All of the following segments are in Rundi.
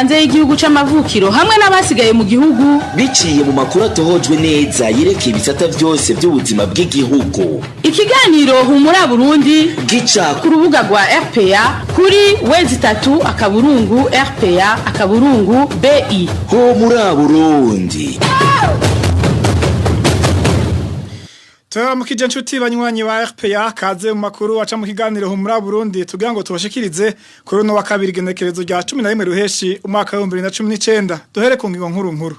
hanze y'igihugu c'amavukiro hamwe n'abasigaye mu gihugu biciye mu makuru atohojwe neza yerekeye ibisata byose by'ubuzima bw'igihugu. Ikiganiro Humura Burundi gica ku rubuga rwa RPA kuri www.rpa.bi. Humura Burundi. Turamukije nshuti banywanyi ba RPA kaze mu makuru aca mu kiganiro Humura Burundi tugira ngo tubashikirize kuri no wa kabiri genekerezo rya 11 ruheshi umwaka wa 2019. Duhere ku ngingo nkuru.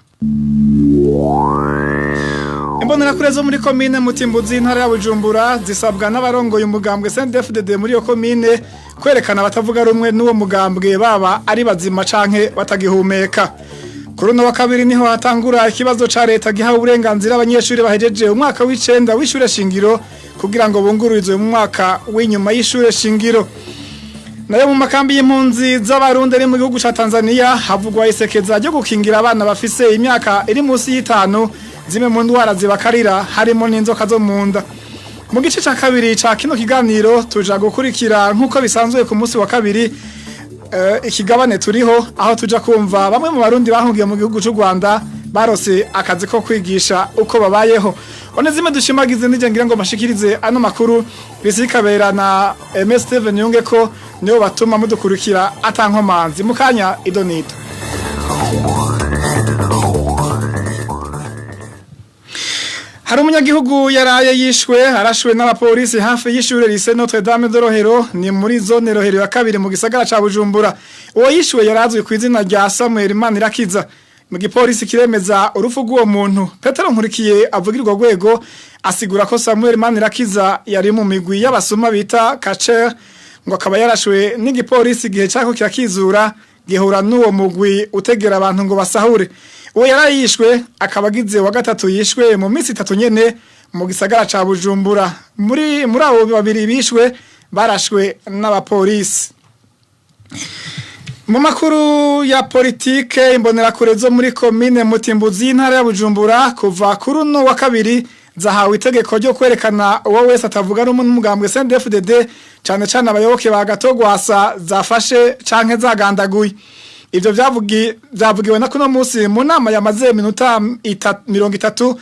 Imbonera kurezo muri komine Mutimbuzi intara ya Bujumbura zisabwa n'abarongoye umugambwe CNDD-FDD muri yo komine kwerekana batavuga rumwe n'uwo mugambwe baba ari bazima canke batagihumeka. Kuruno wa kabiri niho hatangura ikibazo ca leta gihawe uburenganzira abanyeshuri bahejeje umwaka w'icenda w'ishure shingiro kugira ngo bungururizwe mu mwaka w'inyuma y'ishure shingiro. Nayo mu makambi y'impunzi z'abarundi ari mu gihugu ca Tanzania havugwa isekeza ryo gukingira abana bafise imyaka iri munsi y'itanu zimwe mu ndwara zibakarira harimo n'inzoka zo mu nda. Mu gice ca kabiri ca kino kiganiro tuja gukurikira nkuko bisanzwe ku munsi wa kabiri ikigabane turiho aho tuja kumva bamwe mu barundi bahungiye mu gihugu cy'u Rwanda barose akazi ko kwigisha uko babayeho. Onesime Dushimagize nije ngira ngo mashikirize ano makuru bisikabera na Steven Yunge ko niyo batuma mudukurikira atankomanzi mukanya idonito. Hari umunyagihugu yaraye yishwe arashwe n'abapolisi hafi y'ishure lycée Notre Dame de Rohero ni muri zone Rohero ya kabiri mu gisagara ca Bujumbura. Uwo yishwe yarazwe ku izina rya Samuel Manirakiza. Mu gipolisi kiremeza urufu rw'uwo muntu. Petero Nkurikiye avugirwa rwego asigura ko Samuel Manirakiza yari mu migwi y'abasuma bita Kacher ngo akaba yarashwe n'igipolisi gihe cyako kirakizura gihura n'uwo mugwi utegera abantu ngo basahure. Uwo yarayishwe akabagize wa gatatu yishwe mu minsi 3 nyene mu gisagara ca Bujumbura. Muri abo babiri bishwe barashwe n'abapolisi. Mu makuru ya politike imbonera kurezo muri komine Mutimbuzi intara ya Bujumbura kuva kuri uno wa kabiri zahawe itegeko ryo kwerekana uwo wese atavuga n'umugambwe CNDD-FDD cyane cyane abayoboke ba Gatogwasa zafashe canke zagandaguye. Ivyo vyavugiwe na kuno musi mu nama yamaze minota 30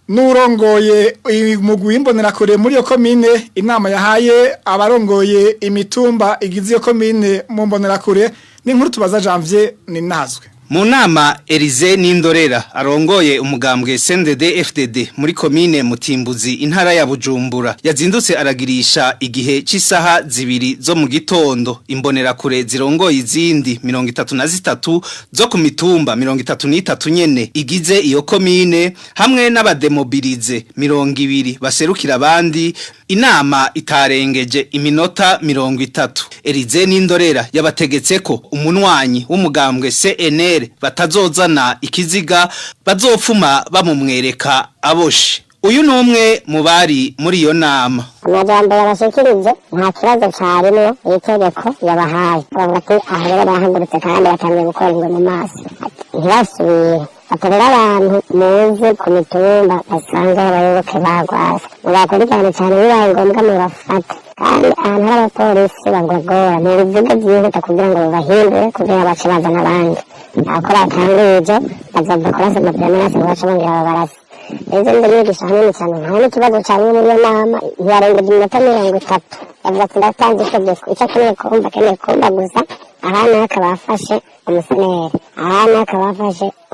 n'urongoye umugwi imbonera kure muri yo komine. Inama yahaye abarongoye imitumba igize yo komine mu mbonera kure n'inkuru tubaza Janvier Ninazwe. Mu nama Elize Nindorera arongoye umugambwe CNDD-FDD muri komine Mutimbuzi intara ya Bujumbura yazindutse aragirisha igihe cy'isaha 2 zo mu gitondo imbonera kure zirongoye izindi 33 zo ku mitumba 33 nyene igize iyo komine hamwe n'abademobilize 200 baserukira abandi. Inama itarengeje iminota 30. Elize Nindorera yabategetse ko umunwanyi w'umugambwe CNL batazozana ikiziga bazopfuma bamumwereka aboshe. Uyu numwe mu bari muri iyo nama. Amajambo yabashikirije nta kibazo cyarimo itegeko yabahaye. Bavuga ati ahera bahagurutse kandi batangiye gukora ngo mu maso. Ntibasubire atorera abantu muzi ku mitumba basanga abayoboke bagwasa. Mubakurikirana cyane bibaye ngombwa mubafata. Kandi ahantu hari abapolisi bagogora mu bivuga byihuta kugira ngo bahindure kugira bace bazana abandi. Akora atangije azavuga kurasa amapemenasi baca bongera babarasa. Ezo ndimwigisha hanini cyane nta n'ikibazo cyane muri iyo nama yarengeje iminota 30. Yavuga ati ndatanze itegeko icyo akeneye kumva gusa abana bakabafashe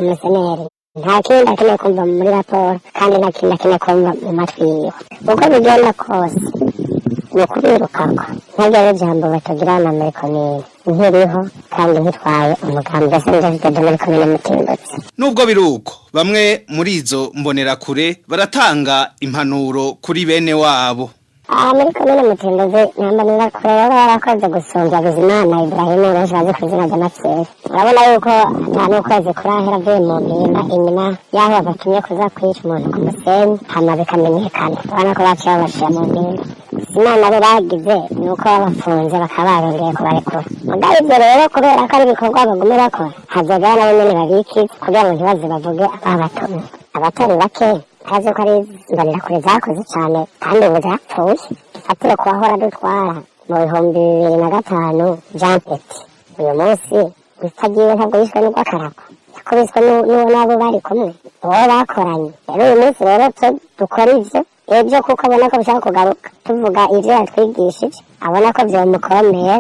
umuseneri nta kindi akeneye kumva muri raporo kandi nta kindi akeneye kumva mu matwi yiwe. Uko bigenda kose ni ukubirukako ntagere jambo batugirana muri komine nkiriho kandi ntitwaye umugambi CNDD-FDD muri komine Mutimbuzi. Nubwo biruko bamwe muri izo mbonera kure baratanga impanuro kuri bene wabo. Muri komine Mutimbuzi nyambanira kure yarakoze gusumbya Bizimana Ibrahim benshi bazi ku izina ry'Amakuru. Urabona yuko atanu kwezi kurahera avuye mu mpinga inyuma yaho batumye kuza kwica umuntu ku musenyi hama bikamenyekana. Urabona ko baciye babashira mu mpinga. Imana biragize nuko babafunze bakabarongeye kubarekura. Mugabe ibyo rero kubera ko ari ibikorwa bagume bakora hazogera nabo nyene babiki kugira ngo ntibaze bavuge abatumye. Abatari bake kazi ko ari mbonera kure zakoze cyane kandi ubu zapfuye. Dufatire kuhahora dutwara mu 2005 Jean Petit uyu munsi bitagiwe ntabwo yishwe n'urw'akarago yakubiswe n'abo bari kumwe uwo bakoranye rero uyu munsi rero dukora ivyo ejo kuko abona ko bishaka kugaruka tuvuga ivyo yatwigishije abona ko vyomukomeye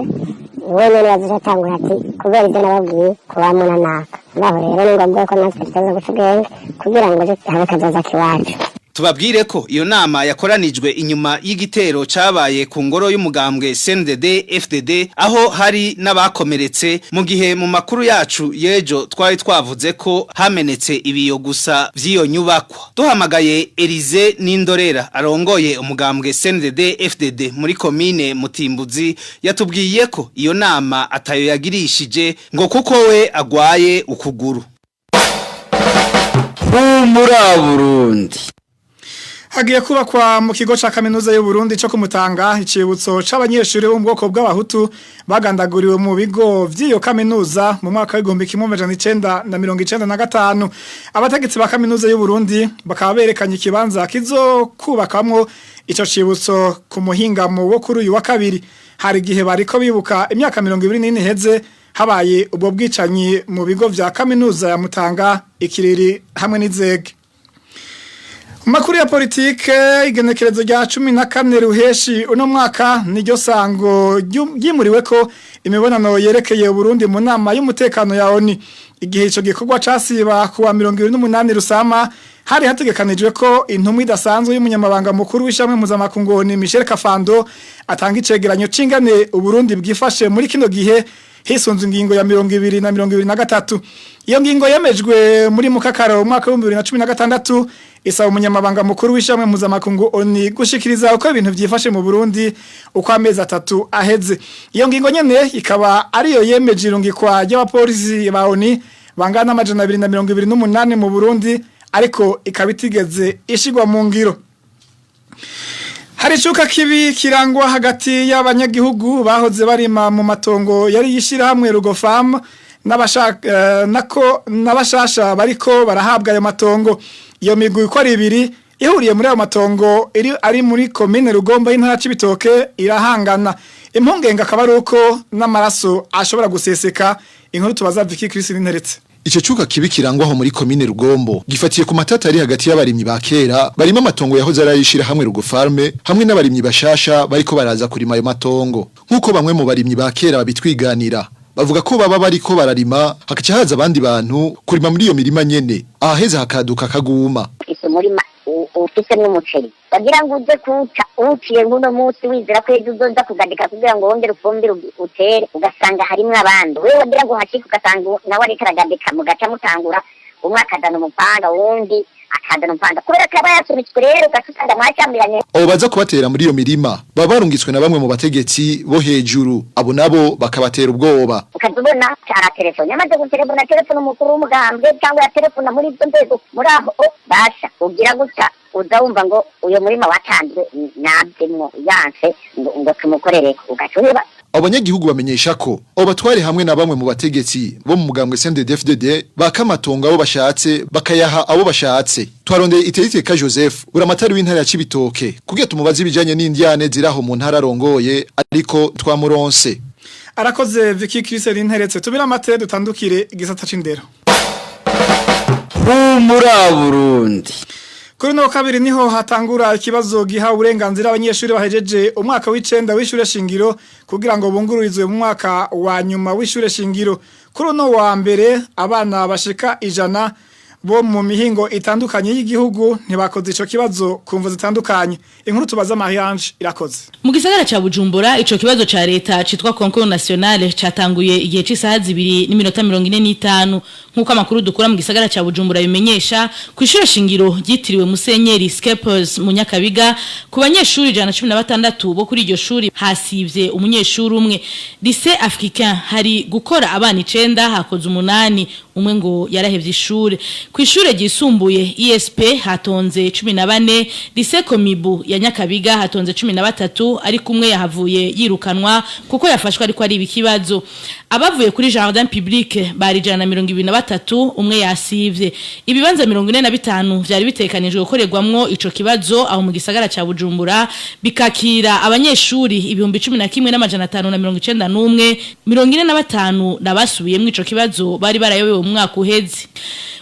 niwe nyene yazatangura ati kubera ivyo nababwiye kubamuna naka naho rero ni ngombwa ko natwe tuteza guca ubwenge kugira ngo habe kazoza kiwacu. Tubabwire ko iyo nama yakoranijwe inyuma y'igitero cabaye ku ngoro y'umugambwe CNDD FDD aho hari n'abakomeretse mu gihe mu makuru yacu yejo twari twavuze ko hamenetse ibiyo gusa vy'iyo nyubakwa. Duhamagaye Elize Nindorera arongoye umugambwe CNDD FDD muri komine Mutimbuzi yatubwiye ko iyo nama atayo yagirishije ngo kuko we agwaye ukuguru. Muri Burundi hagiye kubakwa mu kigo ca kaminuza y'u Burundi cyo kumutanga icibutso c'abanyeshuri bo mu bwoko bw'abahutu bagandaguriwe mu bigo vy'iyo kaminuza mu mwaka wa 1995 abategetsi ba kaminuza y'u Burundi bakaba berekanye ikibanza kizokubakamwo ico cibutso ku muhingamo wo kuri uyu wa kabiri hari gihe bariko bibuka imyaka 24 heze habaye ubwo bwicanyi mu bigo vya kaminuza ya Mutanga Ikiriri hamwe n'Izege. Makuru ya politike igenekerezo rya 14 ruheshi uno mwaka niryo sango ryimuriwe ko imibonano yerekeye Burundi mu nama y'umutekano ya ONU igihe ico gikorwa casiba kuwa 28 rusama hari hategekanijwe ko intumwa idasanzwe y'umunyamabanga mukuru w'ishamwe mpuzamakungu ONU Michel Kafando atanga icegeranyo cingane Uburundi bwifashe muri kino gihe hisunze ingingo ya 2023 iyo ngingo yemejwe muri mukakaro umwaka wa 2016 isaba umunyamabanga mukuru w'ishamwe mpuzamakungu ONU gushikiriza uko ibintu vyifashe mu Burundi uko amezi 3 aheze iyo ngingo nyene ikaba ariyo yemeje irungikwa ry'abapolisi ba ONU bangana 228 mu Burundi ariko ikabitigeze ishigwa mu ngiro. Hari cuka kibi kirangwa hagati y'abanyagihugu bahoze barima mu matongo yari yishira hamwe Rugofam n'abashasha bariko barahabwa ayo matongo iyo migwi uko ari ibiri ihuriye muri ayo matongo ari muri komine Rugombo y'intara c'Ibitoke irahangana impungenge akaba ari uko n'amaraso ashobora guseseka inkuru tubaza Vicky Christine Nteretse. Ico cuka kibi kirangwaho muri komine Rugombo gifatiye ku matata ari hagati y'abarimyi ba kera barimo amatongo yahoze arayishira hamwe Rugofarme hamwe n'abarimyi bashasha bariko baraza kurima ayo matongo nkuko bamwe mu barimyi ba kera babitwiganira bavuga ko baba bariko bararima hakaca haza abandi bantu kurima muri iyo mirima nyene ahaheza hakaduka kaguma Umurima ufise n'umuceri bagira ngo uje kuca uciye nguno munsi wizera ko ejo uzoza kugandika kugira ngo wongere ufumbire utere ugasanga harimwo abandi wewe wagira ngo hashika ugasanga nawe ariko aragandika mugaca mutangura umwe akazana umupanga wundi akazana umupanga kubera ko aba yasunitswe rero ugasanga mwacambiranye abo baza kubatera muri iyo mirima baba barungitswe na bamwe mu bategetsi bo hejuru abo nabo bakabatera ubwoba ukazubona cara telefone yamaze gutelefona telefone umukuru w'umugambwe cyangwa ya telefone muri izo nzego muri aho basha ugira guca uzawumva ngo uyo murima watanzwe nabyemwo yanse ngo tumukorere ugacureba abanyagihugu bamenyesha ko obatware hamwe na bamwe mu bategetsi bo mu mugambwe CNDD-FDD bakamatonga abo bashatse bakayaha abo bashatse twarondeye Iteriteka Joseph uramatari w'intara ya Cibitoke kugira tumubaze ibijanye n'indyane ziraho mu ntara rongoye ariko twamuronse arakoze Vicky Christine Nteretse tubira amate dutandukire igisata c'indero muri Burundi. Kuri no kabiri niho hatangura ikibazo giha uburenganzira abanyeshuri bahejeje umwaka w'icenda w'ishure shingiro kugira ngo bungururizwe mu mwaka wa nyuma w'ishure shingiro. Kuri no wa mbere abana bashika 100 bo mu mihingo itandukanye y'igihugu ntibakoze ico kibazo kumvo zitandukanye. Inkuru tubaza Mariange irakoze. Mu gisagara ca Bujumbura ico kibazo ca leta citwa Concours National catanguye igihe c'isaha 2:45 nkuko amakuru dukura mu gisagara ca Bujumbura bimenyesha ku ishure shingiro ryitiriwe Musenyeri Scapers mu Nyakabiga ku banyeshuri 116 bo kuri iryo shuri hasivye umunyeshuri umwe lycée africain hari gukora abana 9 hakoze 8 umwe ngo yarahevye ishure ku ishure ryisumbuye ISP hatonze 14 lycée Komibu ya Nyakabiga hatonze 13 ari kumwe yahavuye yirukanwa kuko yafashwe ariko ari ibikibazo abavuye kuri jardin public bari 123 umwe yasivye ibibanza 45 vyari bitekanijwe gukorerwamwo ico kibazo aho mu gisagara ca Bujumbura bikakira abanyeshuri 11,591 45 nabasubiyemwo ico kibazo bari barayobewe mu mwaka uheze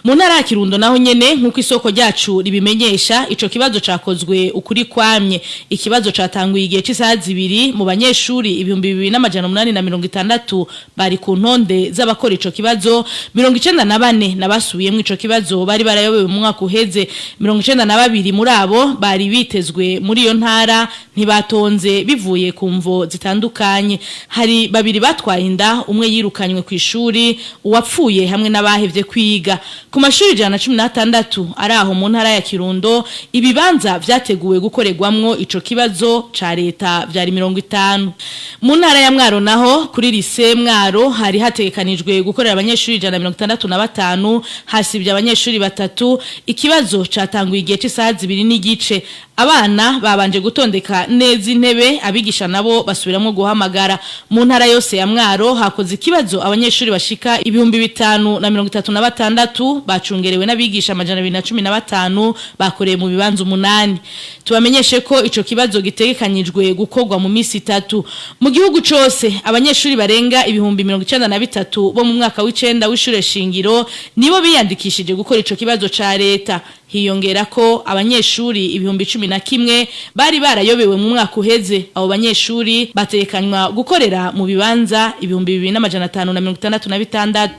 mu ntara ya Kirundo naho nyene nkuko isoko ryacu ribimenyesha ico kibazo cakozwe ukuri kwamye ikibazo catanguye igihe cy'isaha 2 mu banyeshuri 2860 bari ku ntonde z'abakora ico kibazo 94 nabasubiyemwo ico kibazo bari barayobewe mu mwaka uheze 92 muri abo bari bitezwe muri iyo ntara ntibatonze bivuye ku mvo zitandukanye hari babiri batwaye inda umwe yirukanywe ku ishuri uwapfuye hamwe n'abahevye kwiga ku mashuri 116 ari aho mu ntara ya Kirundo ibibanza vyateguwe gukorerwamwo ico kibazo ca leta vyari 50 mu ntara ya Mwaro naho kuri lycée Mwaro hari hatekanijwe gukorera abanyeshuri 165 hasibye abanyeshuri batatu ikibazo catanguye igihe cy'isaha 2 n'igice abana babanje gutondeka neza intebe abigisha nabo basubiramo guhamagara mu ntara yose ya Mwaro hakoze ikibazo abanyeshuri bashika 5536 bacungerewe n'abigisha 215 bakoreye mu bibanza 8 tubamenyeshe ko ico kibazo gitegekanyijwe gukorwa mu misi 3 mu gihugu cose abanyeshuri barenga 1093 bo mu mwaka w'icenda w'ishure shingiro nibo biyandikishije gukora ico kibazo ca leta hiyongera ko abanyeshuri 11,000 bari barayobewe mu mwaka uheze abo banyeshuri batekanywa gukorera mu bibanza 2566.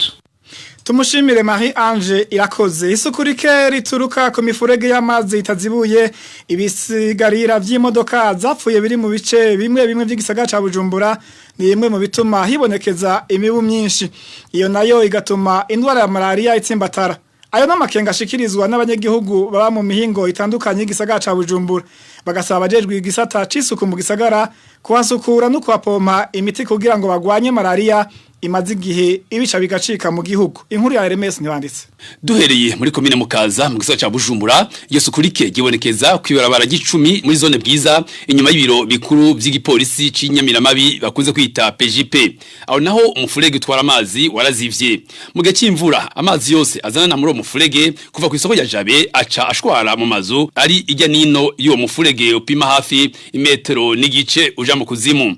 Tumushimire Marie Ange irakoze isuku rike rituruka ku mifurege y'amazi itazibuye ibisigarira vy'imodoka zapfuye biri mu bice bimwe by'igisagara ca Bujumbura ni imwe mu bituma hibonekeza imibu myinshi iyo nayo igatuma indwara ya malaria itsimbatara ayo n'amakenga ashikirizwa n'abanyagihugu baba mu mihingo itandukanye y'igisagara ca Bujumbura bagasaba abajejwe igisata c'isuku mu gisagara kuhasukura no kuhapompa imiti kugira ngo bagwanye malaria imaze igihe ibica bigacika mu gihugu inkuru ya RMS ntibanditse duhereye muri komine Mukaza mu gisagara ca Bujumbura iyo sukurike gibonekeza kwibarabara gicumi muri zone bwiza inyuma y'ibiro bikuru by'igipolisi c'Inyamiramabi bakunze kwita PJP aho naho umufurege utwara amazi warazivye mu gihe c'imvura amazi yose azana muri umufurege kuva ku isoko ya Jabe aca ashwara mu mazu ari ijya nino y'uwo mufurege upima hafi imetero n'igice uja mu kuzimu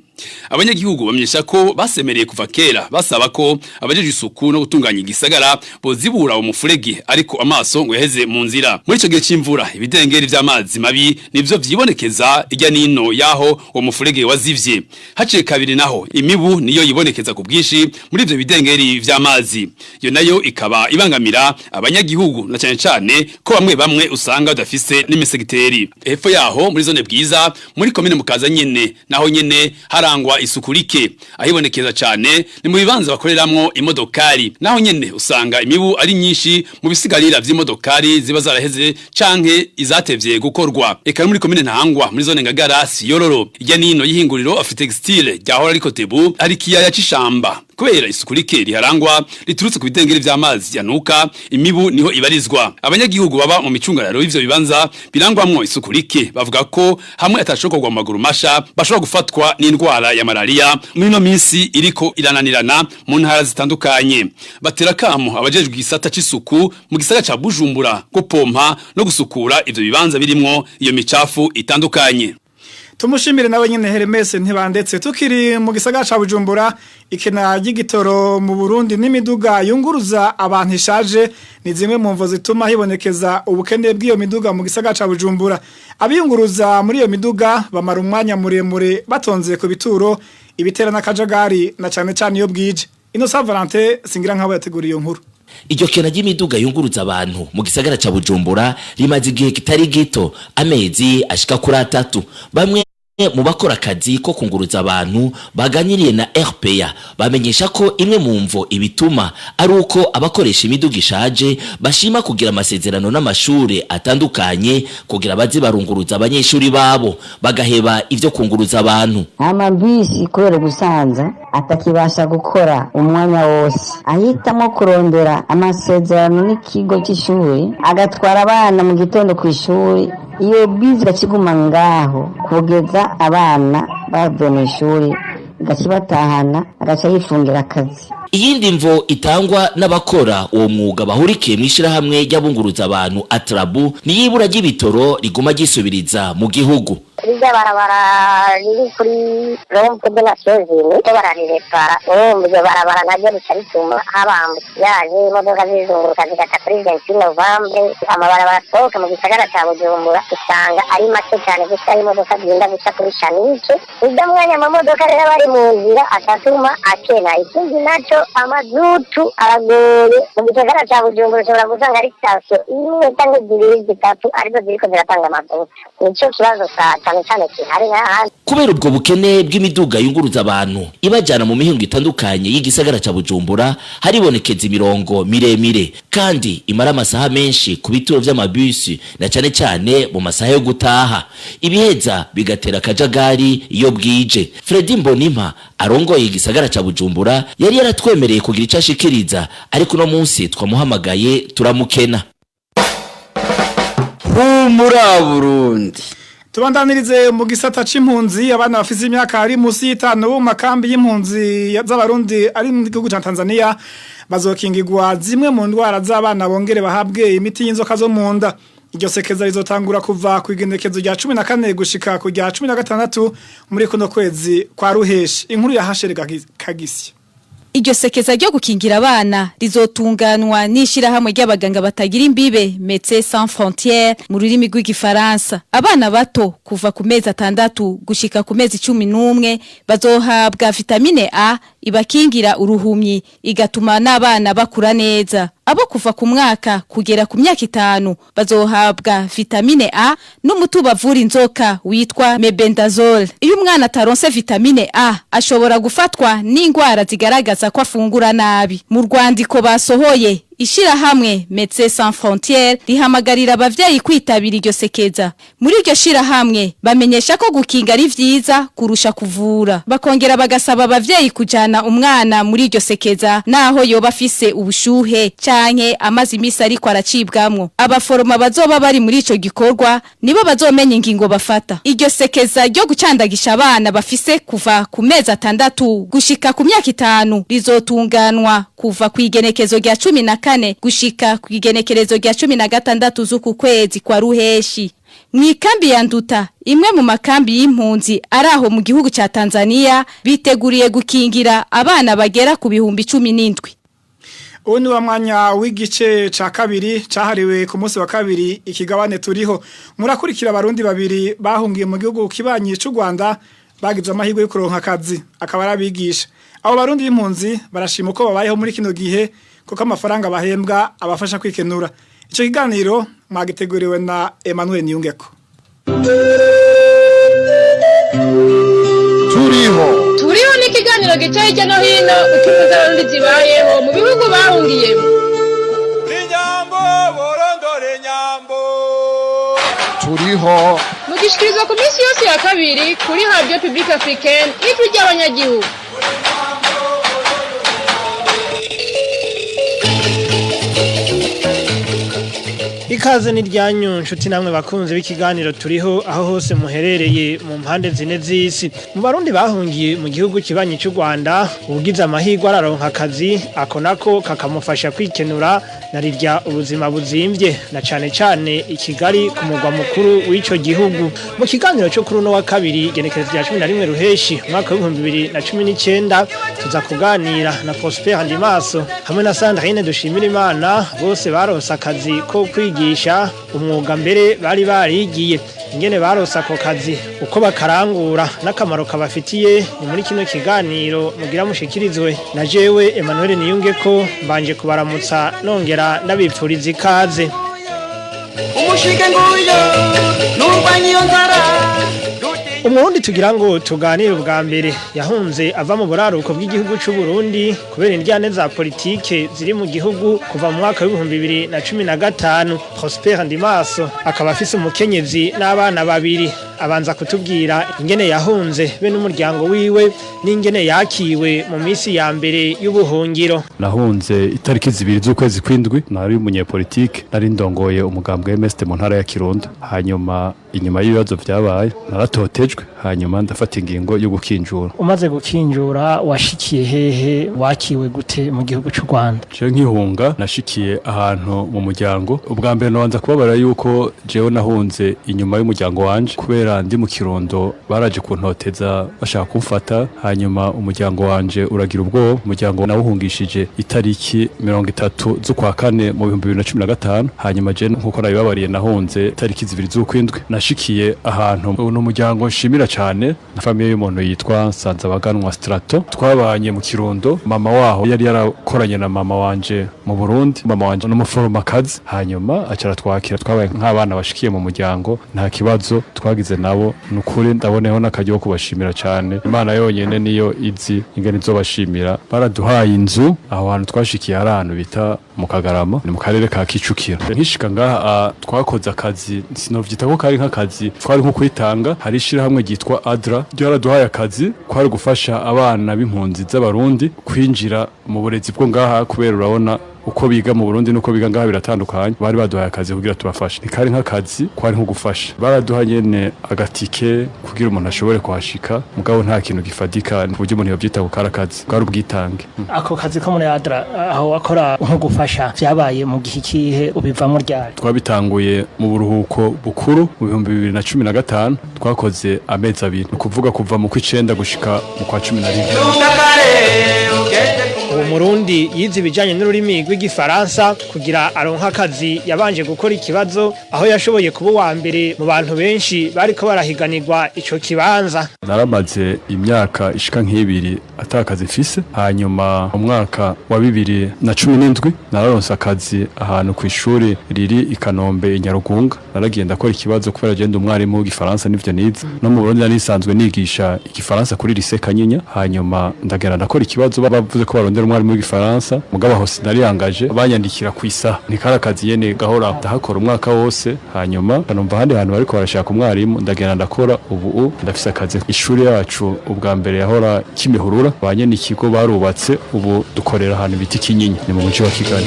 abanyagihugu bamenyesha ko basemereye kuva kera basaba ko abajeje isuku no gutunganya igisagara bozibura umufurege ariko amaso ngo yaheze mu nzira muri ico gihe c'imvura ibidengeri vy'amazi mabi nivyo vyibonekeza ijya nino yaho uwo mufurege wazivye haciye kabiri naho imibu niyo yibonekeza ku bwishi muri ivyo bidengeri vy'amazi yo nayo ikaba ibangamira abanyagihugu na cyane ko bamwe usanga badafise n'imisegiteri hepfo yaho muri zone bwiza muri komine Mukaza nyene naho nyene harangwa isukurike ahibonekeza cyane ni mu bibanza bakoreramwo imodokari naho nyene usanga imibu ari nyinshi mu bisigarira vy'imodokari ziba zaraheze canke izatevye gukorwa eka muri komine Ntahangwa muri zone Ngagara Siyororo ijya nino y'ihinguriro Afitextile ryahora ariko Tebu ari kiyaya c'ishamba kubera isukurike riharangwa riturutse ku bidengeri vy'amazi yanuka imibu niho ibarizwa abanyagihugu baba mu micungararo y'ivyo bibanza birangwamwo isukurike bavuga ko hamwe atashokorwa mu maguru masha bashobora gufatwa n'indwara ya malaria muri no minsi iriko irananirana mu ntara zitandukanye batera kamo abajejwe gisata c'isuku mu gisagara ca Bujumbura ko pompa no gusukura ivyo bibanza birimwo iyo micafu itandukanye. Tumushimire nawe nyene Hermes ntibandetse tukiri mu gisagara ca Bujumbura ikena y'igitoro mu Burundi n'imiduga yunguruza abantu ishaje ni zimwe mu mvo zituma hibonekeza ubukene bw'iyo miduga mu gisagara ca Bujumbura abiyunguruza muri iyo miduga bamara umwanya muremure batonze ku bituro ibitera n'akajagari na cyane iyo bwije Innocent Valentin singira nk'abo yateguriye iyo nkuru Iryo kena ry'imiduga yunguruza abantu mu gisagara ca Bujumbura rimaze igihe kitari gito amezi ashika kuri 3 bamwe mu bakora akazi ko kunguruza abantu baganiriye na RPA bamenyesha ko imwe mu mvo ibituma ari uko abakoresha imiduga ishaje bashima kugira amasezerano n'amashure atandukanye kugira bazi barunguruza abanyeshuri babo bagaheba ivyo kunguruza abantu amabisi kubera gusanza atakibasha gukora umwanya wose ahitamo kurondera amasezerano n'ikigo cy'ishuri agatwara abana mu gitondo ku ishuri iyo bizi gakiguma ngaho kugeza abana bavuye mu ishuri gakibatahana agaca yifungira akazi. Iyindi mvo itangwa n'abakora uwo mwuga bahurikiye mu ishirahamwe ry'abunguruza abantu Atrabu ni yibura ry'ibitoro riguma gisubiriza mu gihugu. Irya barabara riri kuri rompe de la Sezini to bararirepara iryo barabara naryo rica rituma habambukiraje imodoka zizunguruka zigata kuri 21 Novembre amabarabara asohoka mu gisagara ca Bujumbura usanga ari make cyane gusa imodoka zigenda guca kuri Shanike irya mwanya amamodoka rero bari mu nzira atatuma akena ikindi naco amazutu aragoye mu gisagara ca Bujumbura ushobora gusanga ari station imwe cyangwa zibiri zitatu arizo ziriko ziratanga amazutu nico kibazo kubera ubwo bukene bw'imiduga yunguruza abantu ibajyana mu mihingo itandukanye y'igisagara ca Bujumbura haribonekeza imirongo miremire kandi imara amasaha menshi ku bituro vy'amabisi na cyane cyane mu masaha yo gutaha ibiheza bigatera akajagari iyo bwije. Fredy Mbonimpa arongoye igisagara ca Bujumbura yari yaratwemereye kugira icyo ashikiriza ariko no munsi twamuhamagaye turamukena. Humura Burundi. Tubandanirize mu gisata c'impunzi abana bafise imyaka ari musi y'5 mu makambi y'impunzi z'abarundi ari mu gihugu ca Tanzania bazokingirwa zimwe mu ndwara z'abana bongere bahabwe imiti y'inzoka zo mu nda. Iryo sekeza rizotangura kuva ku igenekezo rya 14 gushika ku rya 16 muri kuno kwezi kwa ruheshi. Inkuru ya Hashere Kagisi. Iryo sekeza ryo gukingira abana rizotunganwa n'ishirahamwe ry'abaganga batagira imbibe Médecins Sans Frontières mu rurimi rw'igifaransa. Abana bato kuva ku mezi 6 gushika ku mezi 11 bazohabwa vitamine A ibakingira uruhumyi igatuma n'abana bakura neza. Abo kuva ku mwaka kugera ku myaka 5 bazohabwa vitamine A n'umuti bavura inzoka witwa mebendazole. Iyo umwana ataronse vitamine A ashobora gufatwa n'ingwara zigaragaza ko afungura nabi. Mu Rwandiko basohoye ishirahamwe Médecins Sans Frontières rihamagarira abavyeyi kwitabira iryo sekeza. Muri iryo shirahamwe bamenyesha ko gukinga ari vyiza kurusha kuvura. Bakongera bagasaba abavyeyi kujana umwana muri iryo sekeza naho yoba afise ubushuhe canke amazi imisi ariko aracibwamwo. Abaforoma bazoba bari muri ico gikorwa nibo bazomenya ingingo bafata. Iryo sekeza ryo gucandagisha abana bafise kuva ku mezi 6 gushika ku myaka 5 rizotunganwa kuva ku igenekezo rya 14 gushika ku igenekerezo rya 16 z'uku kwezi kwa ruheshi. Mwikambi ya Nduta imwe mu makambi y'impunzi araho mu gihugu ca Tanzania biteguriye gukingira abana bagera ku bihumbi 17. Ubu ni wa mwanya w'igice ca kabiri cahariwe ku munsi wa kabiri ikigabane turiho. Murakurikira abarundi babiri bahungiye mu gihugu kibanyi c'u Rwanda bagize amahirwe yo kuronka akazi akaba arabigisha. Abo barundi b'impunzi barashima ko babayeho muri kino gihe kuko amafaranga bahembwa abafasha kwikenura. Ico kiganiro mwagiteguriwe na Emmanuel Niyungeko. Turiho ni kiganiro gica hirya no hino ukifuza abarundi zibayeho mu bihugu bahungiyemo. Inyambo borondore nyambo. Turiho mugishikirizwa ku minsi yose ya kabiri kuri Radio Publique Africaine ijwi ry'Abanyagihugu. Ikaze ni ryanyu nshuti namwe bakunze b'ikiganiro turiho aho hose muherereye mu mpande zine z'isi. Mu barundi bahungiye mu gihugu kibanyi cy'u Rwanda ubugize amahirwe araronka akazi ako nako kakamufasha kwikenura narirya ubuzima buzimvye na cane cane i Kigali ku mugwa mukuru w'ico gihugu. Mu kiganiro cyo kuri no wa kabiri genekerezo rya 11 ruheshi mwaka wa 2019 tuza kuganira na Prosper Ndimaso hamwe na Sandrine Dushimagize bose baronse akazi ko kwigisha umwuga mbere bari barigiye ingene baronse ako kazi uko bakarangura n'akamaro kabafitiye ni muri kino kiganiro mugira mushikirizwe na jewe Emmanuel Niyungeko mbanje kubaramutsa nongera ndabipfuriza ikaze. Umushike nguyo nurwanyi yonzara. Umurundi tugira ngo tuganire ubwa mbere yahunze ava mu buraruko bw'igihugu cy'u Burundi kubera indyane za politike ziri mu gihugu kuva mu mwaka wa 2015. Prosper Ndimaso akaba afise umukenyezi n'abana babiri abanza kutubwira ingene yahunze be n'umuryango wiwe n'ingene yakiwe mu misi ya mbere y'ubuhungiro. Nahunze itariki 2 z'ukwezi kw'indwi nari umunyepolitike nari ndongoye umugambwe MST mu ntara ya Kirundo. Hanyuma inyuma y'ibibazo vyabaye naratotejwe hanyuma ndafata ingingo yo gukinjura. Umaze gukinjura washikiye hehe wakiwe gute mu gihugu cy'u Rwanda? Je nkihunga nashikiye ahantu mu muryango. Ubwa mbere nabanza kubabara yuko jewe nahunze inyuma y'umuryango wanje kubera ndi mu Kirundo baraje kuntoteza bashaka kumfata hanyuma umuryango wanje uragira ubwoba. Umuryango nawuhungishije itariki 30 z'ukwa kane mu 2015 hanyuma je nkuko nabibabariye nahunze itariki 2 z'ukwindwi. Nashikiye ahantu n'umuryango nshimira cyane na famille y'umuntu yitwa Nsanzabaganwa Strato. Twabanye mu Kirundo, mama waho yari yarakoranye na mama wanje mu Burundi. Mama wanje n'umuforomakazi hanyuma acara twakira twabaye nk'abana bashikiye mu muryango nta kibazo twagize nabo. Nukuri ndaboneho n'akajyo kubashimira cyane. Imana yonyene niyo izi ingene izobashimira. Baraduhaye inzu aho hantu twashikiye ahantu bita mu Kagarama ni mu karere ka Kicukiro. Nkishika ngaha twakoze akazi sinovyita ko kari nk'akazi twari nko kwitanga. Hari ishira hamwe gitwa Adra ryaraduhaye akazi kwari gufasha abana b'impunzi z'abarundi kwinjira mu burezi bwo ngaha kubera urabona uko biga mu Burundi nuko biga ngaha biratandukanye. Bari baduhaye akazi kugira tubafashe. Nikari nk'akazi kwari nko gufasha. Baraduha nyene agatike kugira umuntu ashobore kuhashika mugabo nta kintu gifadika buryo umuntu yovyita gukara akazi kwari ubwitange. Ako kazi ko muri Adra aho wakora nko gufasha vyabaye mu gihe kihe ubivamo ryari? Twabitanguye mu buruhuko bukuru mu 2015 twakoze amezi 2 kuvuga kuva mu kw'icenda gushika mu kwa 11. Uwo Murundi yize ibijanye n'ururimi rw'igifaransa kugira aronka akazi yabanje gukora ikibazo aho yashoboye kuba wa mbere mu bantu benshi bariko barahiganirwa ico kibanza. Naramaze imyaka ishika nk'ibiri atakazi mfise hanyuma mu mwaka wa 2017 nararonse akazi ahantu ku ishuri riri i Kanombe i Nyarugunga. Naragenda akora ikibazo kubera agenda umwarimu w'igifaransa n'ivyo nize no mu Burundi narisanzwe nigisha igifaransa kuri lycée Kanyinya hanyuma ndagenda ndakora ikibazo bavuze ko barondera umwarimu w'igifaransa mugabo hose nariyangaje banyandikira ku isaha nikarakazi yene gahora ndahakora umwaka wose hanyuma kanumva handi hantu bariko barashaka umwarimu ndagenda ndakora ubu ndafise akazi ishuri yacu ubwa mbere yahora Kimihurura banyene ikigo barubatse ubu dukorera ahantu biti Kinyinya ni mu mujyi wa Kigali.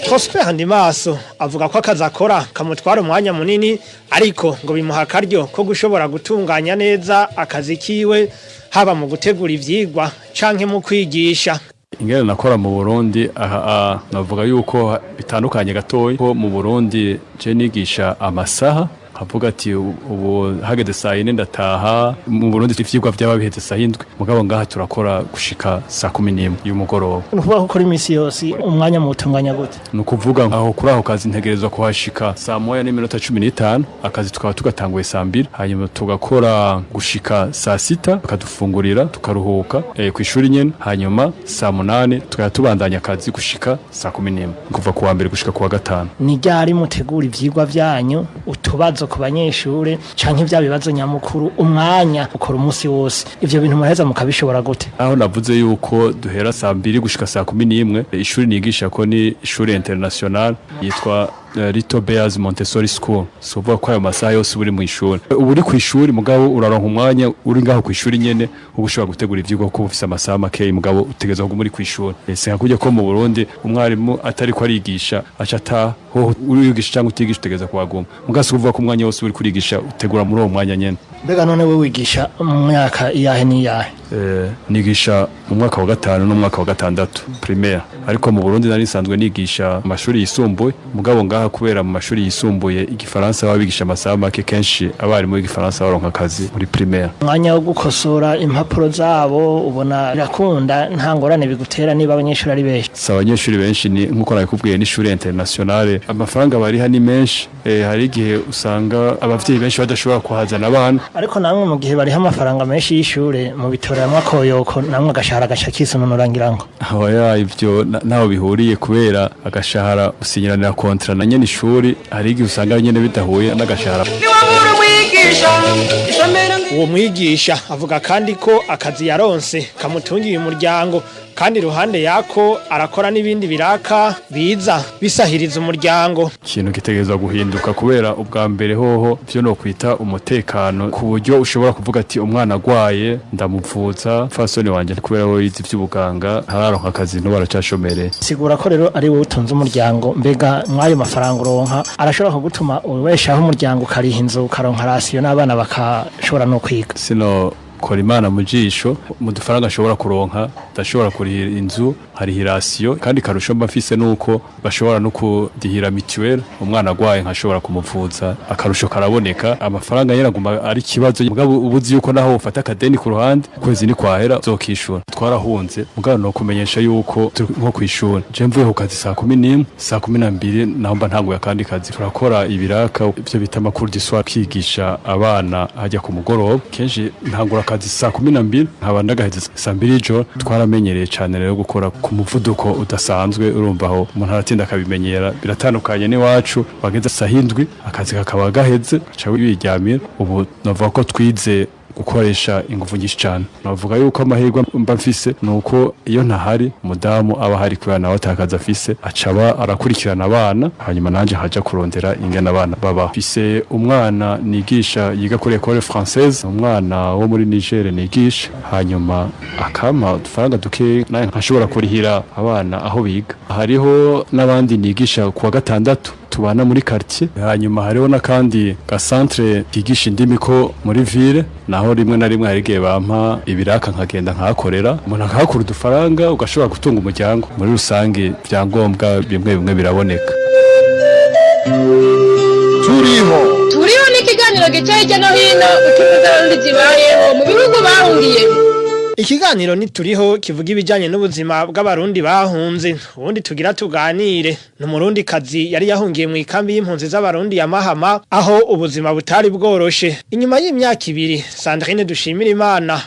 Prosper Handimaso avuga ko akazi akora kamutwara umwanya munini ariko ngo bimuha akaryo ko gushobora gutunganya neza akazi kiwe haba mu gutegura ivyigwa canke mu kwigisha. Ingene nakora mu Burundi navuga yuko bitandukanye gatoyi ko mu Burundi je nigisha amasaha avuga ati ubu hageze saa 4 ndataha. Mu Burundi ivyigwa byaba biheze saa 7 mugabo ngaha turakora gushika saa 11 y'umugoroba. Nukuvuga ko kuri misi yose umwanya mu utunganya gute? Nukuvuga aho kuri aho kazi ntegerezwa kuhashika saa 1:15 akazi tukaba tugatanguye saa 2 hanyuma tugakora gushika saa 6 bakadufungurira tukaruhuka ku ishuri nyene hanyuma saa 8 tukayatubandanya akazi gushika saa 11 kuva kuwa mbere gushika kuwa gatanu. Ni ryari mutegura ivyigwa byanyu utubazo ku banyeshure canke vya bibazo nyamukuru umwanya ukora umunsi wose ivyo bintu muraheza mukabishobora gute? Aho navuze yuko duhera saa 2 gushika saa 11 ishuri nigisha ko ni ishuri international yitwa Little Bears Montessori School. Sovuga ko ayo masaha yose uri mu ishuri. Uri ku ishuri mugabo uraronka umwanya uri ngaho ku ishuri nyene ugushobora gutegura ivyigwa ko ufise amasaha make mugabo utegezwa ko muri ku ishuri. Ese hakujya ko mu Burundi umwarimu atari ko arigisha acata ho urigisha cyangwa utigisha utegeza kuwaguma. Mugasi kuvuga ko umwanya wose uri kurigisha utegura muri uwo mwanya nyene. Mbega none we wigisha mu mwaka iyahe niyahe? Nigisha mu mwaka wa 5 no mu mwaka wa 6 primaire. Ariko mu Burundi nari sanzwe nigisha amashuri yisumbuye mugabo ngaha kubera mu mashuri yisumbuye igifaransa babigisha amasaha make kenshi abari mu igifaransa baronka akazi muri primaire. Mwanya wo gukosora impapuro zabo ubona birakunda nta ngorane bigutera niba abanyeshuri ari benshi? Sawa abanyeshuri benshi ni nkuko nakubwiye ni shuri internationale amafaranga bari hani menshi hari igihe usanga abavyeyi benshi badashobora kuhazana abana ariko namwe mu gihe bari amafaranga menshi y'ishure mu bitoramwa koyoko namwe agashahara gashakisa unurangira ngo aho ya ivyo naho bihuriye kubera agashahara usinyiranira kontra na nyene ishuri hari igihe usanga nyene bidahuye n'agashahara. Uwo mwigisha avuga kandi ko akazi yaronse kamutungiye umuryango kandi iruhande yako arakora n'ibindi biraka biza bisahiriza umuryango. Ikintu gitegerezwa guhinduka kubera ubwa mbere hoho byo no kwita umutekano ku buryo ushobora kuvuga ati umwana agwaye ndamuvuza fasoni wanje kubera wo yizi by'ubuganga hararonka akazi no baracashomere. Sigura ko rero ari wowe utunze umuryango mbega mwayo mafaranga uronka arashobora kugutuma ubeshaho umuryango kariha inzu karonka rasiyo n'abana bakashobora no kwiga. Sino kora imana mu jisho mu dufaranga ashobora kuronka ndashobora kurihira inzu hari hirasiyo kandi karusho mbafise nuko bashobora no kudihira mituelle umwana agwaye nkashobora kumuvuza akarusho karaboneka amafaranga yeraguma ari kibazo mugabo ubuzi yuko naho ufata akadeni ku ruhande kwezi ni kwahera zokishura twarahunze mugabo no kumenyesha yuko nko kwishura je mvuye ku kazi saa 11 saa 12 namba ntango yakandi kazi turakora ibiraka byo bita Amakuru d'histoire kwigisha abana hajya ku mugoroba kenshi ntangura akazi saa 12 nkaba ndagaheze saa 2 ijoro twaramenyereye cyane rero gukora ku muvuduko udasanzwe urumva aho umuntu aratinda akabimenyera biratandukanye n'iwacu bageze saa 7 akazi kakaba gaheze aca wiryamira ubu navuga ko twize gukoresha ingufu nyinshi cyane navuga yuko amahirwe mba mfise nuko iyo ntahari umudamu aba hari kubera nawe atakaza afise acaba arakurikirana abana hanyuma nanje haja kurondera ingena abana baba fise umwana nigisha yiga kuri école française umwana wo muri Niger nigisha hanyuma akama dufaranga duke naye nkashobora kurihira abana aho biga hariho nabandi nigisha kuwa gatandatu tubana muri quartier hanyuma hariho nakandi ka centre kigisha indimi ko muri ville naho rimwe na rimwe harigiye bampa ibiraka nkagenda nkakorera umuntu akahakura udufaranga ugashobora gutunga umuryango muri rusange byangombwa bimwe biraboneka. Turiho n'ikiganiro gicaye cyo no hino ukivuza rundi zibayeho mu bihugu bahungiye. Ikiganiro ni turiho kivuga ibijanye n'ubuzima bw'abarundi bahunze ubundi tugira tuganire n'umurundi kazi yari yahungiye mu ikambi y'impunzi z'abarundi ya Mahama aho ubuzima butari bworoshe inyuma y'imyaka 2 Sandrine Dushimagize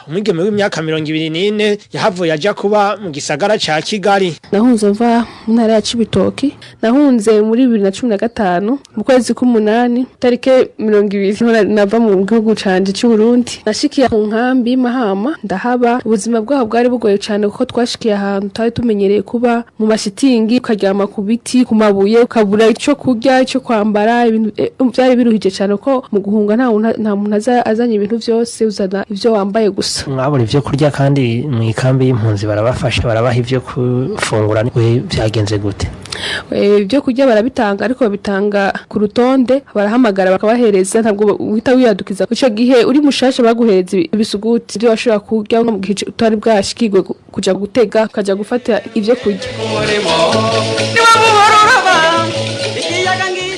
umwigeme w'imyaka 24 yahavuye aja kuba mu gisagara ca Kigali. Nahunze mva mu ntara ya Cibitoki nahunze muri 2015 mu kwezi k'umunani tarike 20 nava mu gihugu canje cy'u Burundi nashikiye mu nkambi Mahama ndahaba ubuzima bwaho bwari bugoye cyane kuko twashikiye ahantu tari tumenyereye kuba mu mashitingi ukaryama ku biti ku mabuye ukabura icyo kurya icyo kwambara ibintu byari biruhije cyane ko mu guhunga nta muntu azanye ibintu byose uzana ivyo wambaye gusa. Mwabura ivyo kurya kandi mu ikambi y'impunzi barabafasha barabaha ivyo kufungura we byagenze gute? Ibyo kurya barabitanga ariko babitanga ku rutonde barahamagara bakabahereza ntabwo uhita wiyadukiza ico gihe uri mushasha baguhereza ibisuguti byo washobora kurya mu gihe utari bwashikirwe kuja gutega kaja gufata ivyo kurya.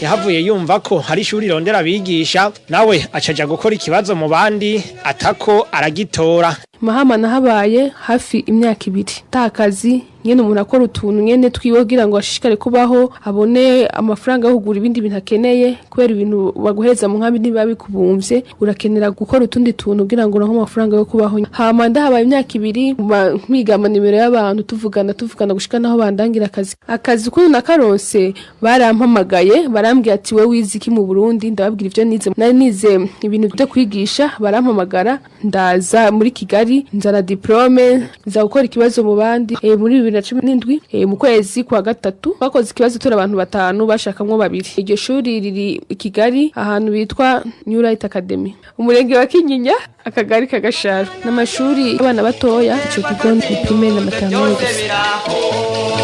Yahavuye yumva ko hari ishuri rondera bigisha nawe acaja gukora ikibazo mu bandi atako aragitora. Mahama nahabaye hafi imyaka 2 takazi nyene umuntu akora utuntu nyene twiwogira ngo ashishikare kubaho abone amafaranga yo kugura ibindi bintu akeneye kubera ibintu baguhereza mu nkambi ntibabikubumbye urakenera gukora utundi tuntu kugira ngo uronke amafaranga yo kubaho. Hama ndahabaye imyaka 2 mwigama nimero y'abantu tuvugana gushika naho bandangira akazi kuno nakaronse barampamagaye barambwiye ati we wiziki mu Burundi ndababwira ivyo nize nari nize ibintu byo kwigisha barampamagara ndaza muri Kigali nzara diplome nza gukora ikibazo mu bandi muri 2017 mu kwezi kwa gatatu bakoze ikibazo tura abantu 5 bashakamwo 2 iryo shuri riri i Kigali ahantu bitwa New Light Academy umurenge wa Kinyinya akagari kagashara n'amashuri abana batoya ico kigo ni primaire na maternelle gusa.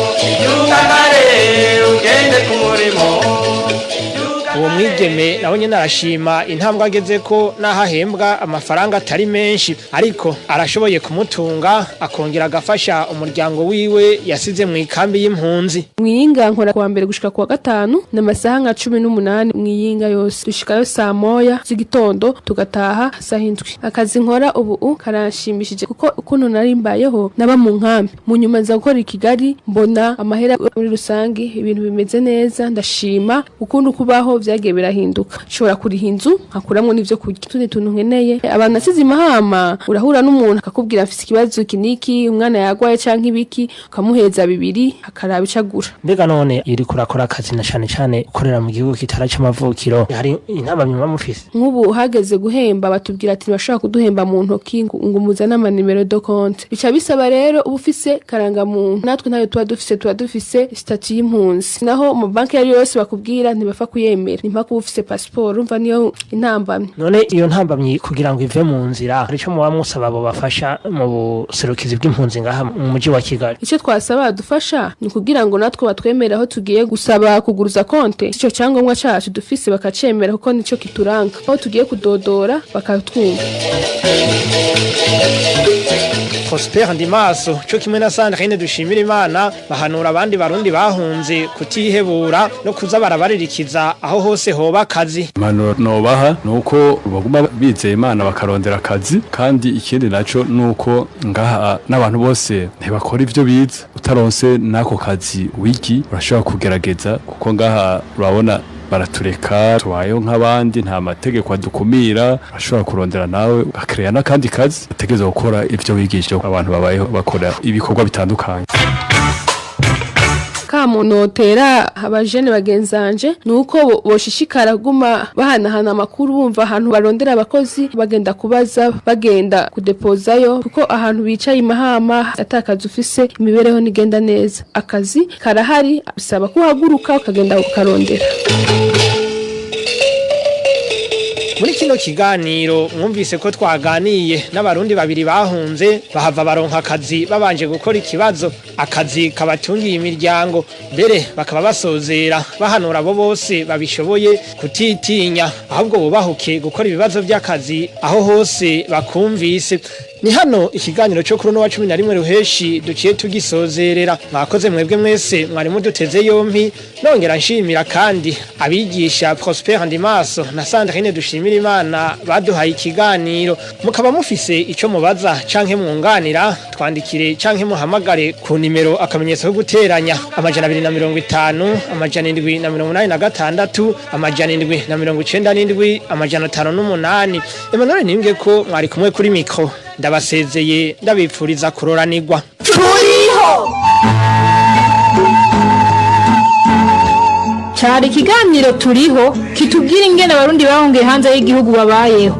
Uwo mwigeme nawe nyene arashima intambwe ageze ko nahahembwa amafaranga atari menshi ariko arashoboye kumutunga akongera agafasha umuryango wiwe yasize mu ikambi y'impunzi. Mwiyinga nkora kuwa mbere gushika kuwa gatanu n'amasaha nka 18 mwiyinga yose dushikayo saa 1 z'igitondo tugataha saa 7. Akazi nkora ubu karanshimishije kuko ukuntu nari mbayeho naba mu nkambi mu nyuma za gukora i Kigali mbona amahera muri rusangi ibintu bimeze neza ndashima ukuntu kubaho vyagiye birahinduka nshobora kuriha inzu nkakuramwo n'ivyo kurya tundi tuntu nkeneye abantu nasize imahama urahura n'umuntu akakubwira afise ikibazo kiniki umwana yagwaye canke ibiki ukamuheza bibiri akaraba icagura mbega none iri kurakora akazi na cane ukorera mu gihugu kitara c'amavukiro hari intambamyi mufise nk'ubu hageze guhemba batubwira ati bashaka kuduhemba mu ntoki ngo muzane ama numero de compte bica bisaba rero uba ufise karangamuntu natwe ntayo tuba dufise statut y'impunzi naho mu banki yari yose bakubwira ntibafa kuyemera impaka uba ufise passport umva niyo intambamyi none iyo ntambamyi kugira ngo ive mu nzira arico muba musaba abo bafasha mu buserukizi bw'impunzi ngaha mu mujyi wa Kigali ico twasaba dufasha ni kugira ngo natwe batwemera aho tugiye gusaba kuguruza konte ico cyangombwa cacu dufise bakacemera kuko nico kituranga aho tugiye kudodora bakatwumva Prosper Ndimaso cyo kimwe na Sandrine Dushimagize bahanura abandi barundi bahunze kutihebura no kuza barabaririkiza aho hose hoba akazi impanuro nobaha nuko baguma bizeye Imana bakarondera akazi kandi ikindi naco nuko ngaha n'abantu bose ntibakora ivyo biza utaronse nako kazi wiki urashobora kugerageza kuko ngaha urabona baratureka tubayeho nk'abandi nta mategeko adukumira ashobora kurondera nawe ugakereya n'akandi kazi utegereza gukora ivyo wigishije abantu babayeho bakora ibikorwa bitandukanye kamunotera abajene bagenzanje nuko boshishikara guma bahanahana amakuru bumva ahantu barondera abakozi bagenda kubaza bagenda kudepozayo kuko ahantu bicaye imahama atakaza ufise imibereho nigenda neza akazi karahari bisaba kuhaguruka ukagenda ukarondera muri kino kiganiro mwumvise ko twaganiye n'abarundi babiri bahunze bahava baronka akazi babanje gukora ikibazo akazi kabatungiye imiryango mbere bakaba basozera bahanura abo bose babishoboye kutitinya ahubwo bubahuke gukora ibibazo by'akazi aho hose bakumvise ni hano ikiganiro cyo kuri no wa 11 ruheshi duciye tugisozerera mwakoze mwebwe mwese mwari muduteze yompi nongera nshimira kandi abigisha Prosper Ndimaso na Sandrine Dushimagize baduhaye ikiganiro mukaba mufise ico mubaza canke mwunganira twandikire canke muhamagare ku nimero akamenyetso ko guteranya 250 786 797 598 Emmanuel nimbwe ko mwari kumwe kuri mikro ndabasezeye ndabipfuriza kuroranirwa turiho cyari ikiganiro turiho kitubwira ingene abarundi bahungiye hanze y'igihugu babayeho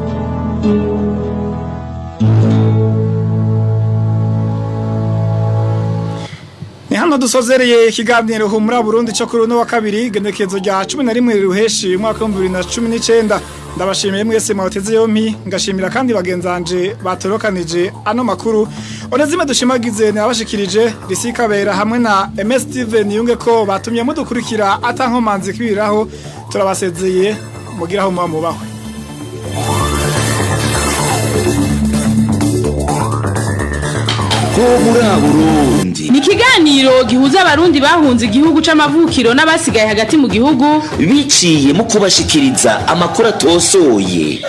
ni hano dusozereye ikiganiro humura Burundi cyo kuri no wa kabiri genekezo rya 11 ruheshi mwaka wa 2019 ndabashimiye mwese mwateze yompi ngashimira kandi bagenzanje batorokanije ano makuru Onesime Dushimagize nabashikirije risikabera hamwe na MS Steven yunge ko batumye mudukurikira atankomanzi kwiraho turabasezeye mugiraho mubahwe humura Burundi ni ikiganiro gihuza abarundi bahunze igihugu c'amavukiro n'abasigaye hagati mu gihugu biciye mu kubashikiriza amakuru atosoye